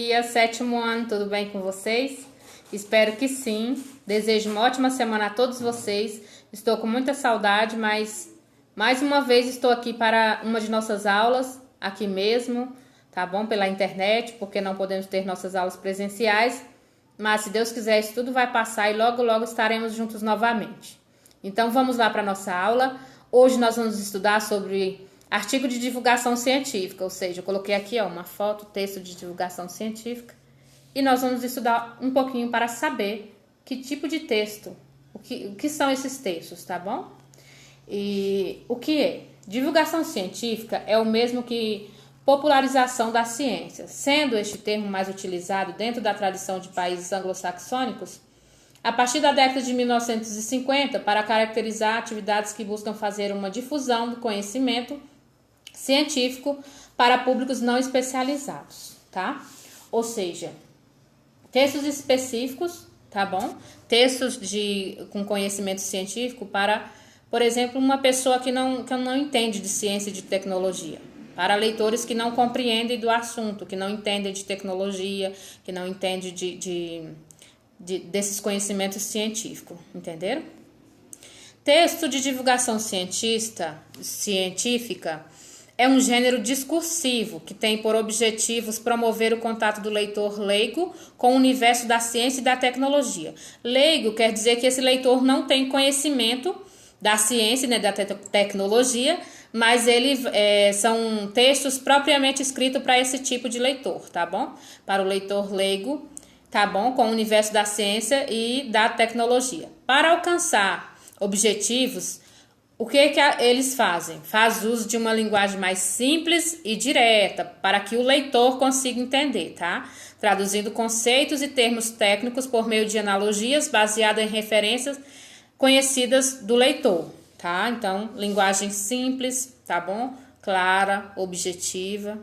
Dia, sétimo ano, tudo bem com vocês? Espero que sim. Desejo uma ótima semana a todos vocês. Estou com muita saudade, mas mais uma vez estou aqui para uma de nossas aulas, aqui mesmo, tá bom? Pela internet, porque não podemos ter nossas aulas presenciais. Mas se Deus quiser, isso tudo vai passar e logo, logo estaremos juntos novamente. Então vamos lá para a nossa aula. Hoje nós vamos estudar sobre artigo de divulgação científica, ou seja, eu coloquei aqui uma foto, texto de divulgação científica, e nós vamos estudar um pouquinho para saber que tipo de texto, o que são esses textos, tá bom? E o que é? Divulgação científica é o mesmo que popularização da ciência, sendo este termo mais utilizado dentro da tradição de países anglo-saxônicos, a partir da década de 1950, para caracterizar atividades que buscam fazer uma difusão do conhecimento científico para públicos não especializados, tá? Ou seja, textos específicos, tá bom? Textos com conhecimento científico para, por exemplo, uma pessoa que não entende de ciência e de tecnologia. Para leitores que não compreendem do assunto, que não entendem de tecnologia, que não entendem desses conhecimentos científicos, entenderam? Texto de divulgação científica é um gênero discursivo que tem por objetivos promover o contato do leitor leigo com o universo da ciência e da tecnologia. Leigo quer dizer que esse leitor não tem conhecimento da ciência, né, da tecnologia, mas são textos propriamente escritos para esse tipo de leitor, tá bom? Para o leitor leigo, tá bom? Com o universo da ciência e da tecnologia. Para alcançar objetivos, o que eles fazem? Faz uso de uma linguagem mais simples e direta, para que o leitor consiga entender, tá? Traduzindo conceitos e termos técnicos por meio de analogias baseadas em referências conhecidas do leitor, tá? Então, linguagem simples, tá bom? Clara, objetiva.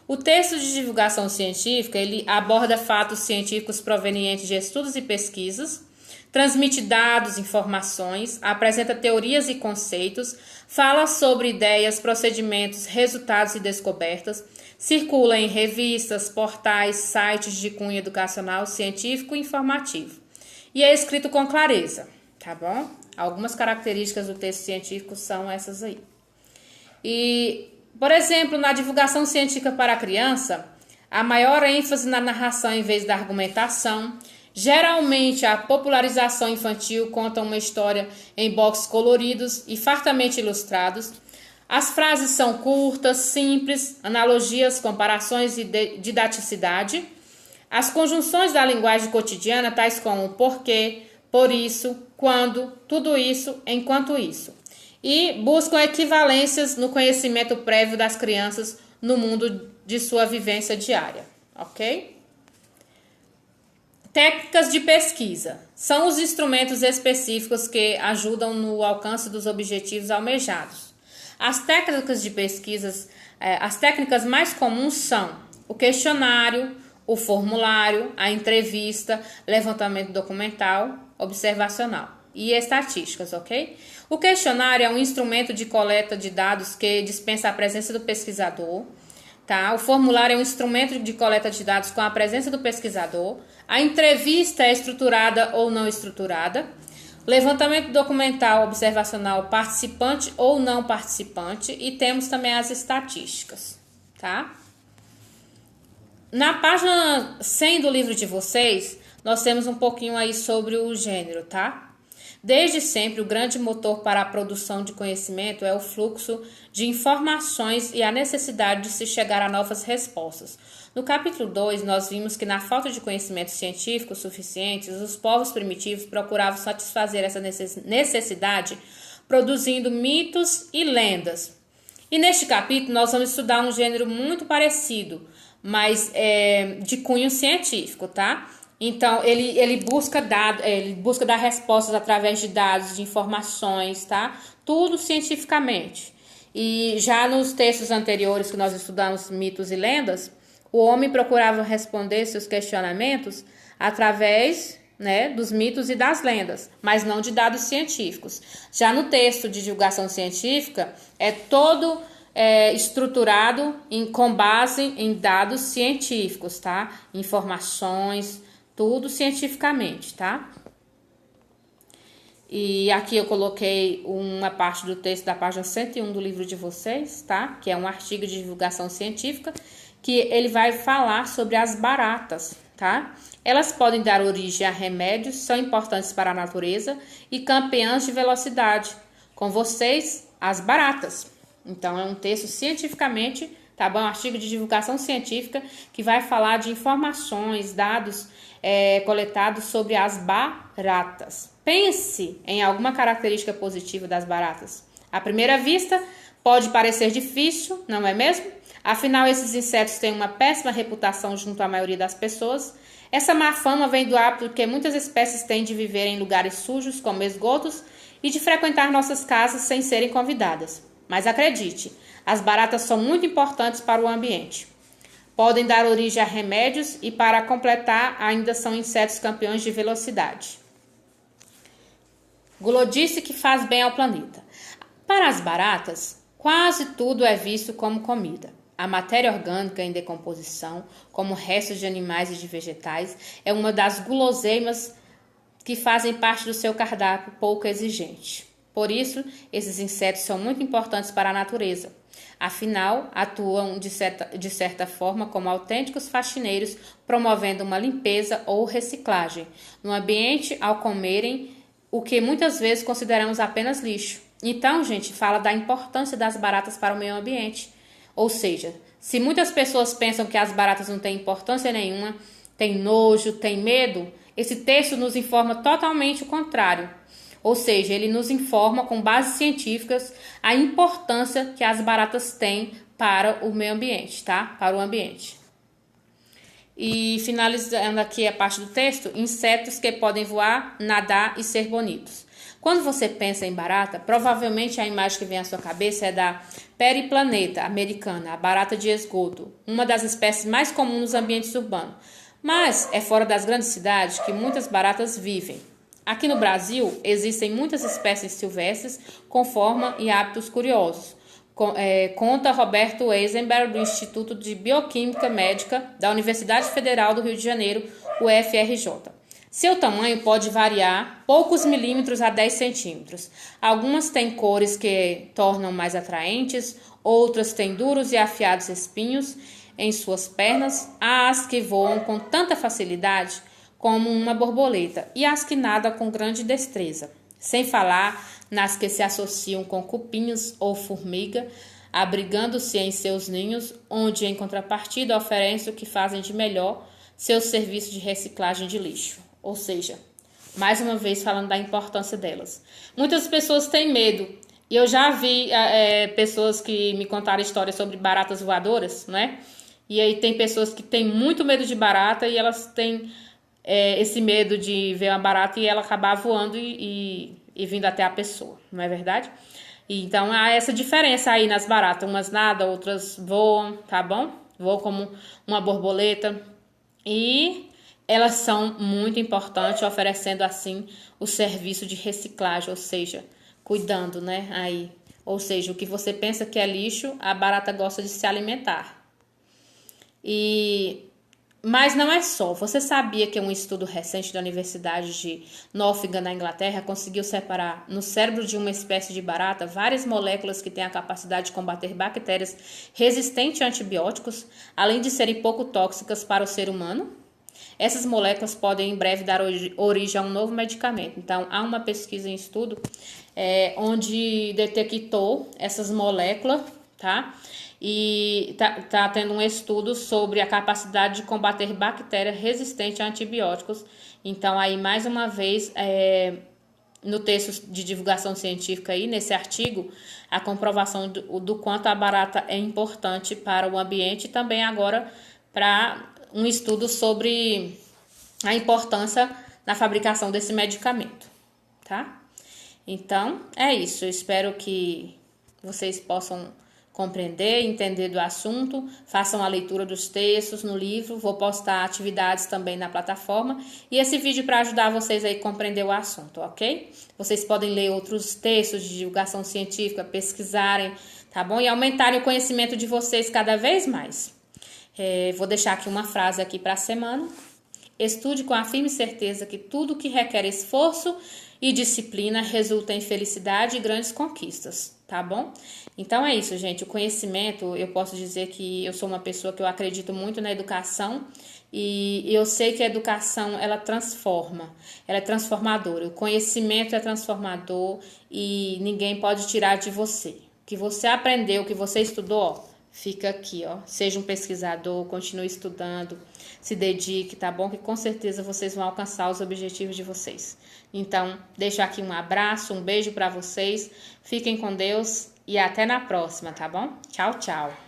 O texto de divulgação científica, ele aborda fatos científicos provenientes de estudos e pesquisas, transmite dados, informações, apresenta teorias e conceitos, fala sobre ideias, procedimentos, resultados e descobertas, circula em revistas, portais, sites de cunho educacional, científico e informativo. E é escrito com clareza, tá bom? Algumas características do texto científico são essas aí. E, por exemplo, na divulgação científica para a criança, a maior ênfase na narração em vez da argumentação. Geralmente, a popularização infantil conta uma história em boxes coloridos e fartamente ilustrados. As frases são curtas, simples, analogias, comparações e didaticidade. As conjunções da linguagem cotidiana, tais como porquê, por isso, quando, tudo isso, enquanto isso. E buscam equivalências no conhecimento prévio das crianças no mundo de sua vivência diária, ok? Técnicas de pesquisa são os instrumentos específicos que ajudam no alcance dos objetivos almejados. As técnicas de pesquisa, as técnicas mais comuns são o questionário, o formulário, a entrevista, levantamento documental, observacional e estatísticas, ok? O questionário é um instrumento de coleta de dados que dispensa a presença do pesquisador. Tá? O formulário é um instrumento de coleta de dados com a presença do pesquisador. A entrevista é estruturada ou não estruturada. Levantamento documental observacional, participante ou não participante. E temos também as estatísticas. Tá? Na página 100 do livro de vocês, nós temos um pouquinho aí sobre o gênero, tá? Desde sempre, o grande motor para a produção de conhecimento é o fluxo de informações e a necessidade de se chegar a novas respostas. No capítulo 2, nós vimos que na falta de conhecimentos científicos suficientes, os povos primitivos procuravam satisfazer essa necessidade produzindo mitos e lendas. E neste capítulo, nós vamos estudar um gênero muito parecido, mas de cunho científico, tá? Então, ele busca dar respostas através de dados, de informações, tá? Tudo cientificamente. E já nos textos anteriores que nós estudamos mitos e lendas, o homem procurava responder seus questionamentos através, né, dos mitos e das lendas, mas não de dados científicos. Já no texto de divulgação científica, estruturado com base em dados científicos, tá? Informações, tudo cientificamente, tá? E aqui eu coloquei uma parte do texto da página 101 do livro de vocês, tá? Que é um artigo de divulgação científica, que ele vai falar sobre as baratas, tá? Elas podem dar origem a remédios, são importantes para a natureza e campeãs de velocidade. Com vocês, as baratas. Então, é um texto cientificamente, tá bom? Um artigo de divulgação científica que vai falar de informações, dados coletados sobre as baratas. Pense em alguma característica positiva das baratas. À primeira vista, pode parecer difícil, não é mesmo? Afinal, esses insetos têm uma péssima reputação junto à maioria das pessoas. Essa má fama vem do hábito que muitas espécies têm de viver em lugares sujos, como esgotos, e de frequentar nossas casas sem serem convidadas. Mas acredite, as baratas são muito importantes para o ambiente. Podem dar origem a remédios e, para completar, ainda são insetos campeões de velocidade. Goulot disse que faz bem ao planeta. Para as baratas, quase tudo é visto como comida. A matéria orgânica em decomposição, como restos de animais e de vegetais, é uma das guloseimas que fazem parte do seu cardápio pouco exigente. Por isso, esses insetos são muito importantes para a natureza. Afinal, atuam de certa forma como autênticos faxineiros, promovendo uma limpeza ou reciclagem no ambiente ao comerem o que muitas vezes consideramos apenas lixo. Então, gente, fala da importância das baratas para o meio ambiente. Ou seja, se muitas pessoas pensam que as baratas não têm importância nenhuma, têm nojo, têm medo, esse texto nos informa totalmente o contrário. Ou seja, ele nos informa com bases científicas a importância que as baratas têm para o meio ambiente, tá? Para o ambiente. E finalizando aqui a parte do texto, insetos que podem voar, nadar e ser bonitos. Quando você pensa em barata, provavelmente a imagem que vem à sua cabeça é da periplaneta americana, a barata de esgoto, uma das espécies mais comuns nos ambientes urbanos. Mas é fora das grandes cidades que muitas baratas vivem. Aqui no Brasil, existem muitas espécies silvestres com forma e hábitos curiosos. Conta Roberto Eisenberg, do Instituto de Bioquímica Médica da Universidade Federal do Rio de Janeiro, UFRJ. Seu tamanho pode variar poucos milímetros a 10 centímetros. Algumas têm cores que tornam mais atraentes, outras têm duros e afiados espinhos em suas pernas. Há as que voam com tanta facilidade como uma borboleta, e as que nadam com grande destreza. Sem falar nas que se associam com cupins ou formiga, abrigando-se em seus ninhos, onde em contrapartida oferecem o que fazem de melhor, seu serviço de reciclagem de lixo. Ou seja, mais uma vez falando da importância delas. Muitas pessoas têm medo, e eu já vi pessoas que me contaram histórias sobre baratas voadoras, né? E aí tem pessoas que têm muito medo de barata e elas têm esse medo de ver uma barata e ela acabar voando e vindo até a pessoa, não é verdade? E então há essa diferença aí nas baratas, umas nadam, outras voam, tá bom? Voam como uma borboleta e elas são muito importantes, oferecendo assim o serviço de reciclagem, ou seja, cuidando, né? Aí, ou seja, o que você pensa que é lixo, a barata gosta de se alimentar. Mas não é só. Você sabia que um estudo recente da Universidade de Nottingham, na Inglaterra, conseguiu separar no cérebro de uma espécie de barata várias moléculas que têm a capacidade de combater bactérias resistentes a antibióticos, além de serem pouco tóxicas para o ser humano? Essas moléculas podem em breve dar origem a um novo medicamento. Então, há uma pesquisa em estudo onde detectou essas moléculas, tá? E tá tendo um estudo sobre a capacidade de combater bactérias resistentes a antibióticos. Então, aí, mais uma vez, no texto de divulgação científica, aí, nesse artigo, a comprovação do quanto a barata é importante para o ambiente e também agora para um estudo sobre a importância na fabricação desse medicamento, tá? Então, é isso. Eu espero que vocês possam compreender, entender do assunto, façam a leitura dos textos no livro, vou postar atividades também na plataforma e esse vídeo para ajudar vocês aí a compreender o assunto, ok? Vocês podem ler outros textos de divulgação científica, pesquisarem, tá bom? E aumentarem o conhecimento de vocês cada vez mais. Vou deixar aqui uma frase aqui para a semana. Estude com a firme certeza que tudo que requer esforço e disciplina resulta em felicidade e grandes conquistas, tá bom? Então é isso, gente. O conhecimento, eu posso dizer que eu sou uma pessoa que eu acredito muito na educação e eu sei que a educação, ela transforma, ela é transformadora. O conhecimento é transformador e ninguém pode tirar de você. O que você aprendeu, o que você estudou, ó, fica aqui, ó. Seja um pesquisador, continue estudando, se dedique, tá bom? Que com certeza vocês vão alcançar os objetivos de vocês. Então, deixo aqui um abraço, um beijo para vocês. Fiquem com Deus e até na próxima, tá bom? Tchau, tchau.